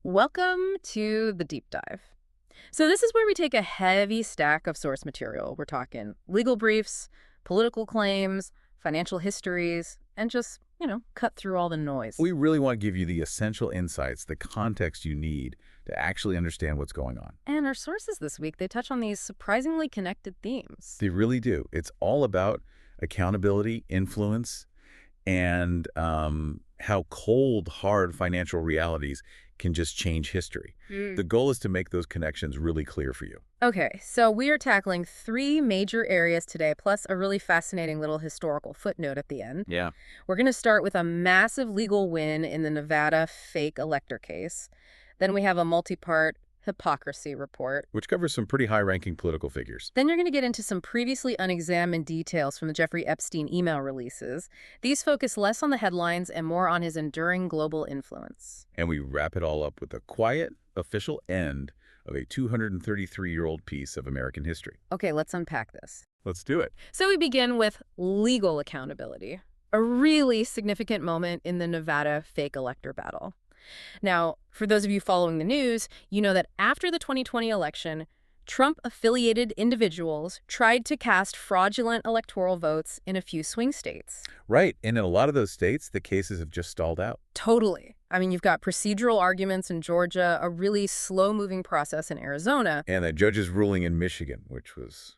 Welcome to the deep dive. So this is where we take a heavy stack of source material. We're talking legal briefs, political claims, financial histories, and just, cut through all the noise. We really want to give you the essential insights, the context you need to actually understand what's going on. And our sources this week, they touch on these surprisingly connected themes. They really do. It's all about accountability, influence, and how cold, hard financial realities can just change history. The goal is to make those connections really clear for you. Okay, so we are tackling three major areas today, plus a really fascinating little historical footnote at the end. Yeah. We're going to start with a massive legal win in the Nevada fake elector case. Then we have a multi-part hypocrisy report. Which covers some pretty high-ranking political figures. Then you're going to get into some previously unexamined details from the Jeffrey Epstein email releases. These focus less on the headlines and more on his enduring global influence. And we wrap it all up with a quiet, official end of a 233-year-old piece of American history. Okay, let's unpack this. Let's do it. So we begin with legal accountability, a really significant moment in the Nevada fake elector battle. Now, for those of you following the news, you know that after the 2020 election, Trump-affiliated individuals tried to cast fraudulent electoral votes in a few swing states. Right. And in a lot of those states, the cases have just stalled out. Totally. I mean, you've got procedural arguments in Georgia, a really slow-moving process in Arizona. And the judge's ruling in Michigan, which was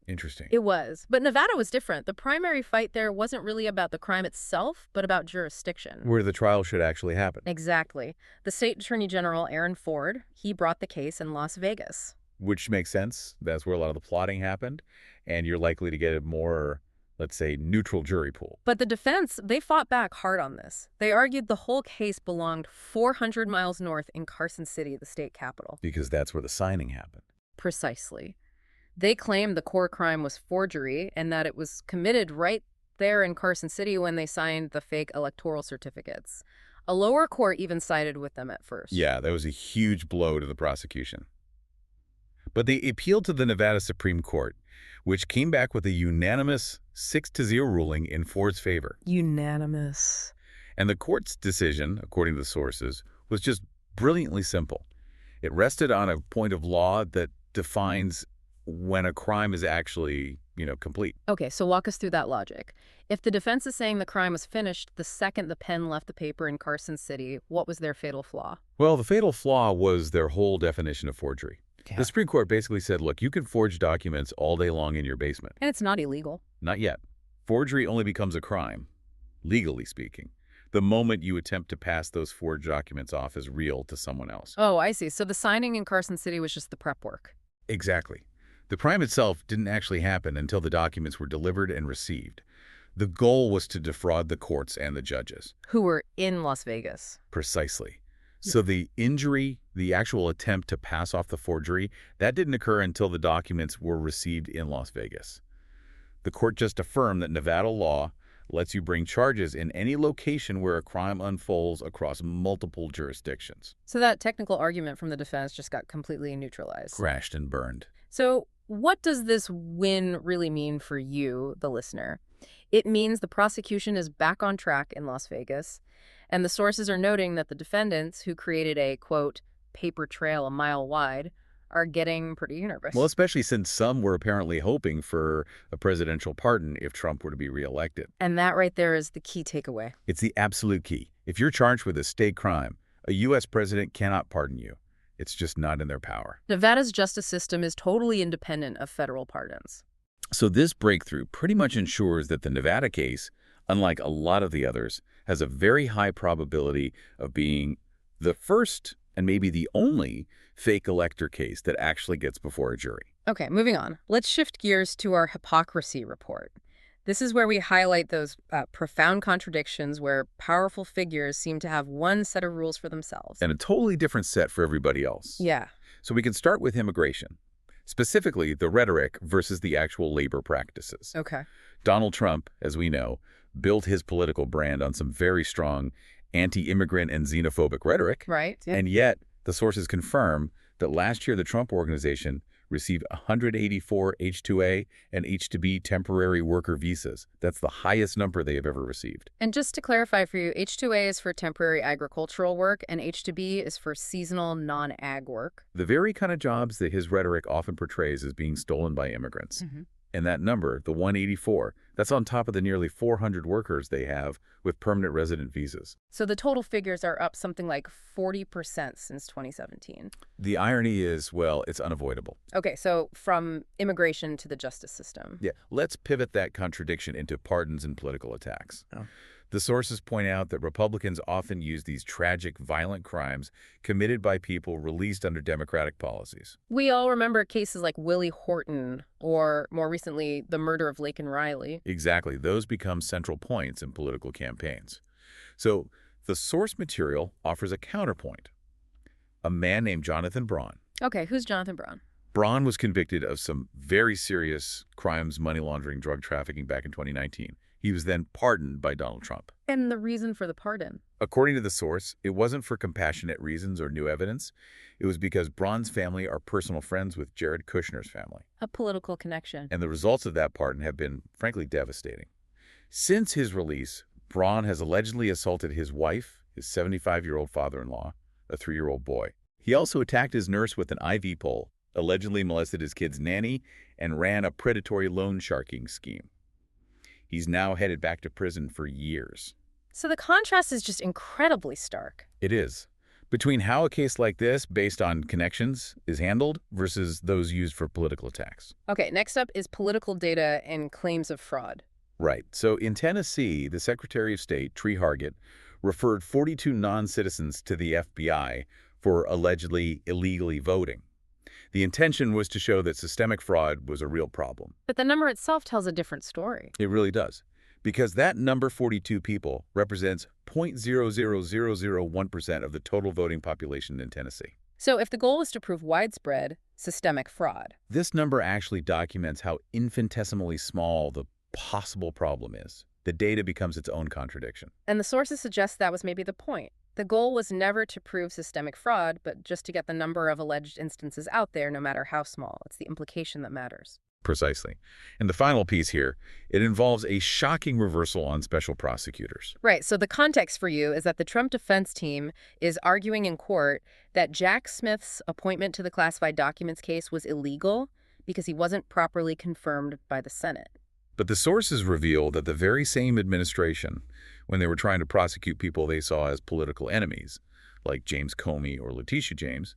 interesting. It was. But Nevada was different. The primary fight there wasn't really about the crime itself, but about jurisdiction. Where the trial should actually happen. Exactly. The state attorney general, Aaron Ford, he brought the case in Las Vegas. Which makes sense. That's where a lot of the plotting happened. And you're likely to get a more, let's say, neutral jury pool. But the defense, they fought back hard on this. They argued the whole case belonged 400 miles north in Carson City, the state capital. Because that's where the signing happened. Precisely. They claimed the core crime was forgery and that it was committed right there in Carson City when they signed the fake electoral certificates. A lower court even sided with them at first. Yeah, that was a huge blow to the prosecution. But they appealed to the Nevada Supreme Court, which came back with a unanimous 6-0 ruling in Ford's favor. Unanimous. And the court's decision, according to the sources, was just brilliantly simple. It rested on a point of law that defines when a crime is actually, complete. Okay, so walk us through that logic. If the defense is saying the crime was finished the second the pen left the paper in Carson City, what was their fatal flaw? Well, the fatal flaw was their whole definition of forgery. Yeah. The Supreme Court basically said, look, you can forge documents all day long in your basement. And it's not illegal. Not yet. Forgery only becomes a crime, legally speaking, the moment you attempt to pass those forged documents off as real to someone else. Oh, I see. So the signing in Carson City was just the prep work. Exactly. The crime itself didn't actually happen until the documents were delivered and received. The goal was to defraud the courts and the judges. Who were in Las Vegas. Precisely. So the injury, the actual attempt to pass off the forgery, that didn't occur until the documents were received in Las Vegas. The court just affirmed that Nevada law lets you bring charges in any location where a crime unfolds across multiple jurisdictions. So that technical argument from the defense just got completely neutralized. Crashed and burned. So what does this win really mean for you, the listener? It means the prosecution is back on track in Las Vegas, and the sources are noting that the defendants who created a, quote, paper trail a mile wide are getting pretty nervous. Well, especially since some were apparently hoping for a presidential pardon if Trump were to be reelected. And that right there is the key takeaway. It's the absolute key. If you're charged with a state crime, a U.S. president cannot pardon you. It's just not in their power. Nevada's justice system is totally independent of federal pardons. So this breakthrough pretty much ensures that the Nevada case, unlike a lot of the others, has a very high probability of being the first and maybe the only fake elector case that actually gets before a jury. Okay, moving on. Let's shift gears to our hypocrisy report. This is where we highlight those profound contradictions where powerful figures seem to have one set of rules for themselves. And a totally different set for everybody else. Yeah. So we can start with immigration, specifically the rhetoric versus the actual labor practices. Okay. Donald Trump, as we know, built his political brand on some very strong anti-immigrant and xenophobic rhetoric. Right. Yeah. And yet, the sources confirm that last year the Trump organization received 184 H-2A and H-2B temporary worker visas. That's the highest number they have ever received. And just to clarify for you, H-2A is for temporary agricultural work and H-2B is for seasonal non-ag work. The very kind of jobs that his rhetoric often portrays as being stolen by immigrants. And that number, the 184, that's on top of the nearly 400 workers they have with permanent resident visas. So the total figures are up something like 40% since 2017. The irony is, well, it's unavoidable. Okay, so from immigration to the justice system. Yeah, let's pivot that contradiction into pardons and political attacks. Oh. The sources point out that Republicans often use these tragic, violent crimes committed by people released under Democratic policies. We all remember cases like Willie Horton or, more recently, the murder of Laken Riley. Exactly. Those become central points in political campaigns. So the source material offers a counterpoint. A man named Jonathan Braun. Okay, who's Jonathan Braun? Braun was convicted of some very serious crimes, money laundering, drug trafficking back in 2019. He was then pardoned by Donald Trump. And the reason for the pardon? According to the source, it wasn't for compassionate reasons or new evidence. It was because Braun's family are personal friends with Jared Kushner's family. A political connection. And the results of that pardon have been, frankly, devastating. Since his release, Braun has allegedly assaulted his wife, his 75-year-old father-in-law, a 3-year-old boy. He also attacked his nurse with an IV pole, allegedly molested his kid's nanny, and ran a predatory loan sharking scheme. He's now headed back to prison for years. So the contrast is just incredibly stark. It is. Between how a case like this, based on connections, is handled versus those used for political attacks. Okay, next up is political data and claims of fraud. Right. So in Tennessee, the Secretary of State, Tree Hargett, referred 42 non-citizens to the FBI for allegedly illegally voting. The intention was to show that systemic fraud was a real problem. But the number itself tells a different story. It really does. Because that number 42 people represents 0.00001% of the total voting population in Tennessee. So if the goal is to prove widespread systemic fraud, this number actually documents how infinitesimally small the possible problem is. The data becomes its own contradiction. And the sources suggest that was maybe the point. The goal was never to prove systemic fraud, but just to get the number of alleged instances out there, no matter how small. It's the implication that matters. Precisely. And the final piece here, it involves a shocking reversal on special prosecutors. Right. So the context for you is that the Trump defense team is arguing in court that Jack Smith's appointment to the classified documents case was illegal because he wasn't properly confirmed by the Senate. But the sources reveal that the very same administration, when they were trying to prosecute people they saw as political enemies, like James Comey or Letitia James,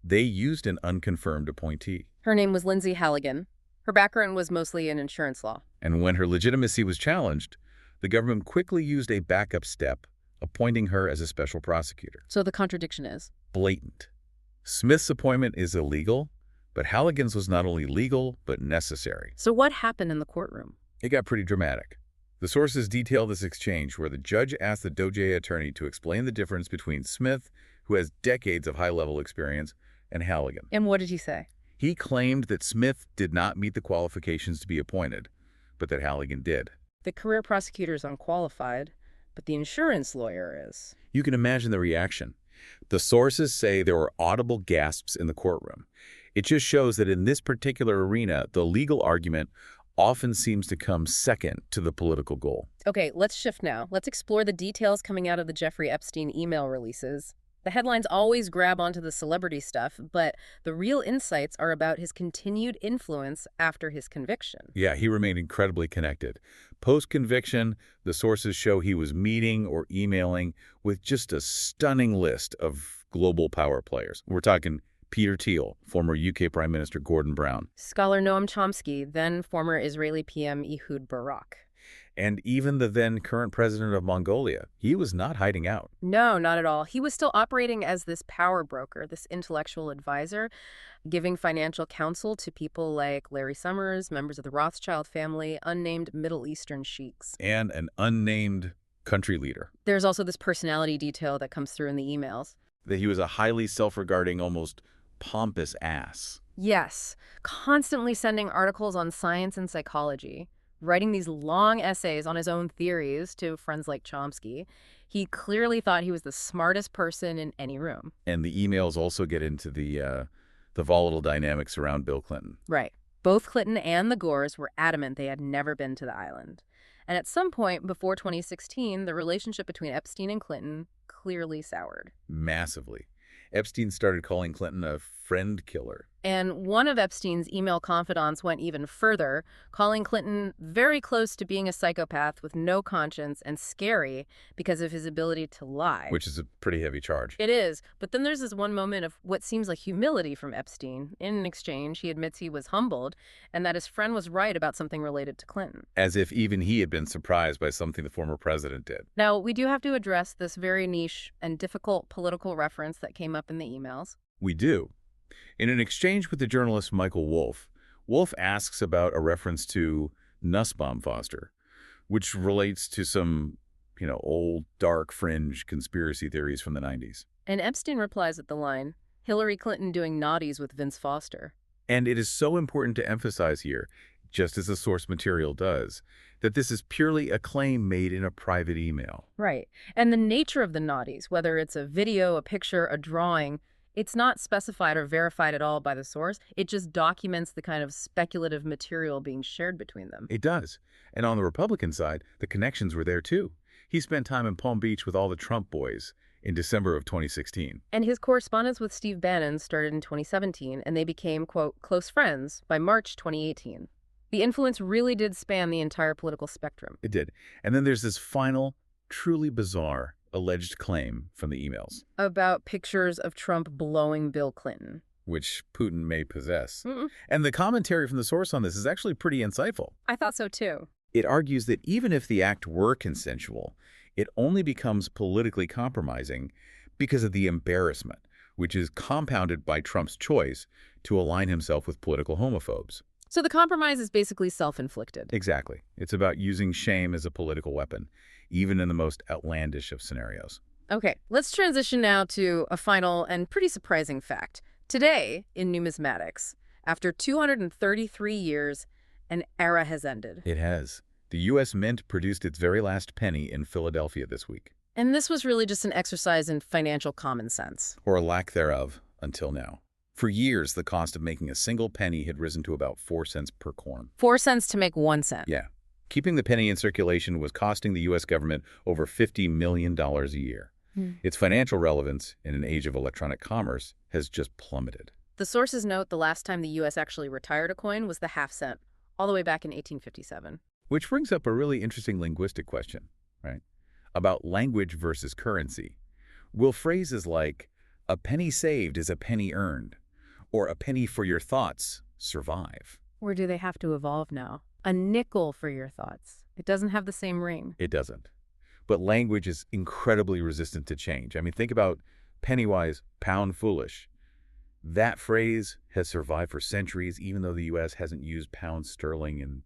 they used an unconfirmed appointee. Her name was Lindsay Halligan. Her background was mostly in insurance law. And when her legitimacy was challenged, the government quickly used a backup step, appointing her as a special prosecutor. So the contradiction is? Blatant. Smith's appointment is illegal, but Halligan's was not only legal, but necessary. So what happened in the courtroom? It got pretty dramatic. The sources detail this exchange where the judge asked the DOJ attorney to explain the difference between Smith, who has decades of high-level experience, and Halligan. And what did he say? He claimed that Smith did not meet the qualifications to be appointed, but that Halligan did. The career prosecutor is unqualified, but the insurance lawyer is. You can imagine the reaction. The sources say there were audible gasps in the courtroom. It just shows that in this particular arena, the legal argument often seems to come second to the political goal. Okay, let's shift now. Let's explore the details coming out of the Jeffrey Epstein email releases. The headlines always grab onto the celebrity stuff, but the real insights are about his continued influence after his conviction. Yeah, he remained incredibly connected. Post-conviction, the sources show he was meeting or emailing with just a stunning list of global power players. We're talking Peter Thiel, former UK Prime Minister Gordon Brown. Scholar Noam Chomsky, then former Israeli PM Ehud Barak. And even the then current president of Mongolia. He was not hiding out. No, not at all. He was still operating as this power broker, this intellectual advisor, giving financial counsel to people like Larry Summers, members of the Rothschild family, unnamed Middle Eastern sheiks. And an unnamed country leader. There's also this personality detail that comes through in the emails. That he was a highly self-regarding, almost pompous ass. Yes, constantly sending articles on science and psychology, writing these long essays on his own theories to friends like Chomsky. He clearly thought he was the smartest person in any room. And the emails also get into the the volatile dynamics around Bill Clinton. Right. Both Clinton and the Gores were adamant they had never been to the island. And at some point before 2016, the relationship between Epstein and Clinton clearly soured. Massively. Epstein started calling Clinton a friend killer. And one of Epstein's email confidants went even further, calling Clinton very close to being a psychopath with no conscience and scary because of his ability to lie. Which is a pretty heavy charge. It is. But then there's this one moment of what seems like humility from Epstein. In exchange, he admits he was humbled and that his friend was right about something related to Clinton. As if even he had been surprised by something the former president did. Now, we do have to address this very niche and difficult political reference that came up in the emails. We do. In an exchange with the journalist Michael Wolff, Wolff asks about a reference to Nussbaum Foster, which relates to some, old, dark, fringe conspiracy theories from the 90s. And Epstein replies with the line, Hillary Clinton doing naughties with Vince Foster. And it is so important to emphasize here, just as the source material does, that this is purely a claim made in a private email. Right. And the nature of the naughties, whether it's a video, a picture, a drawing, it's not specified or verified at all by the source. It just documents the kind of speculative material being shared between them. It does. And on the Republican side, the connections were there too. He spent time in Palm Beach with all the Trump boys in December of 2016. And his correspondence with Steve Bannon started in 2017, and they became, quote, close friends by March 2018. The influence really did span the entire political spectrum. It did. And then there's this final, truly bizarre alleged claim from the emails. About pictures of Trump blowing Bill Clinton. Which Putin may possess. Mm-mm. And the commentary from the source on this is actually pretty insightful. I thought so too. It argues that even if the act were consensual, it only becomes politically compromising because of the embarrassment, which is compounded by Trump's choice to align himself with political homophobes. So the compromise is basically self-inflicted. Exactly. It's about using shame as a political weapon, even in the most outlandish of scenarios. Okay, let's transition now to a final and pretty surprising fact. Today, in numismatics, after 233 years, an era has ended. It has. The U.S. Mint produced its very last penny in Philadelphia this week. And this was really just an exercise in financial common sense. Or lack thereof, until now. For years, the cost of making a single penny had risen to about 4 cents per coin. 4 cents to make 1 cent. Yeah. Keeping the penny in circulation was costing the U.S. government over $50 million a year. Its financial relevance in an age of electronic commerce has just plummeted. The sources note the last time the U.S. actually retired a coin was the half cent, all the way back in 1857. Which brings up a really interesting linguistic question, right? About language versus currency. Will phrases like, a penny saved is a penny earned, or a penny for your thoughts survive? Or do they have to evolve now? A nickel for your thoughts. It doesn't have the same ring. It doesn't. But language is incredibly resistant to change. I mean, think about penny wise, pound foolish. That phrase has survived for centuries, even though the U.S. hasn't used pound sterling in,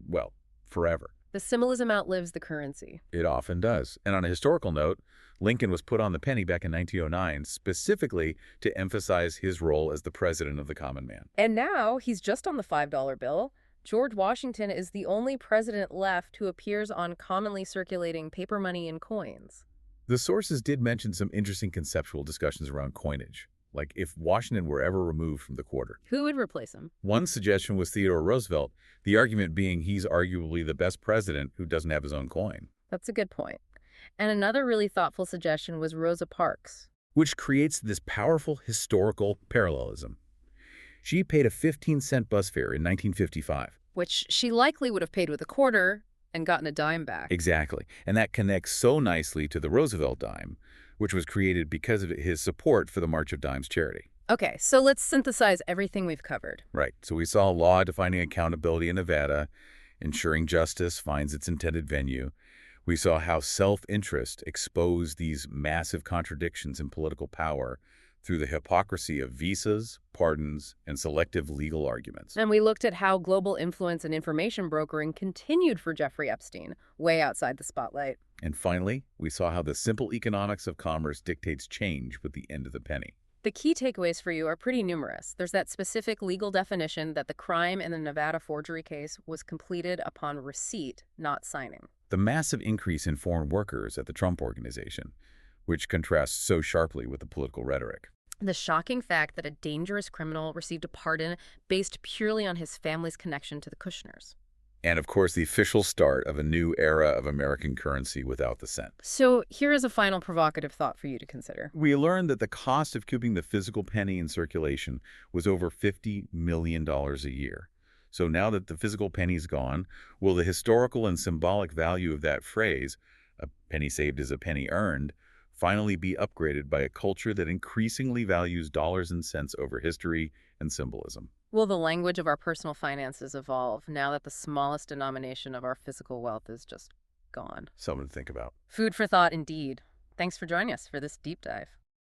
well, forever. The symbolism outlives the currency. It often does. And on a historical note, Lincoln was put on the penny back in 1909 specifically to emphasize his role as the president of the common man. And now he's just on the $5 bill. George Washington is the only president left who appears on commonly circulating paper money and coins. The sources did mention some interesting conceptual discussions around coinage, like if Washington were ever removed from the quarter. Who would replace him? One suggestion was Theodore Roosevelt, the argument being he's arguably the best president who doesn't have his own coin. That's a good point. And another really thoughtful suggestion was Rosa Parks, which creates this powerful historical parallelism. She paid a 15-cent bus fare in 1955. Which she likely would have paid with a quarter and gotten a dime back. Exactly. And that connects so nicely to the Roosevelt dime, which was created because of his support for the March of Dimes charity. Okay, so let's synthesize everything we've covered. Right. So we saw law defining accountability in Nevada, ensuring justice finds its intended venue. We saw how self-interest exposed these massive contradictions in political power through the hypocrisy of visas, pardons, and selective legal arguments. And we looked at how global influence and information brokering continued for Jeffrey Epstein, way outside the spotlight. And finally, we saw how the simple economics of commerce dictates change with the end of the penny. The key takeaways for you are pretty numerous. There's that specific legal definition that the crime in the Nevada forgery case was completed upon receipt, not signing. The massive increase in foreign workers at the Trump Organization, which contrasts so sharply with the political rhetoric. The shocking fact that a dangerous criminal received a pardon based purely on his family's connection to the Kushners. And, of course, the official start of a new era of American currency without the cent. So here is a final provocative thought for you to consider. We learned that the cost of keeping the physical penny in circulation was over $50 million a year. So now that the physical penny's gone, will the historical and symbolic value of that phrase, "a penny saved is a penny earned," finally be upgraded by a culture that increasingly values dollars and cents over history and symbolism? Will the language of our personal finances evolve now that the smallest denomination of our physical wealth is just gone? Something to think about. Food for thought indeed. Thanks for joining us for this deep dive.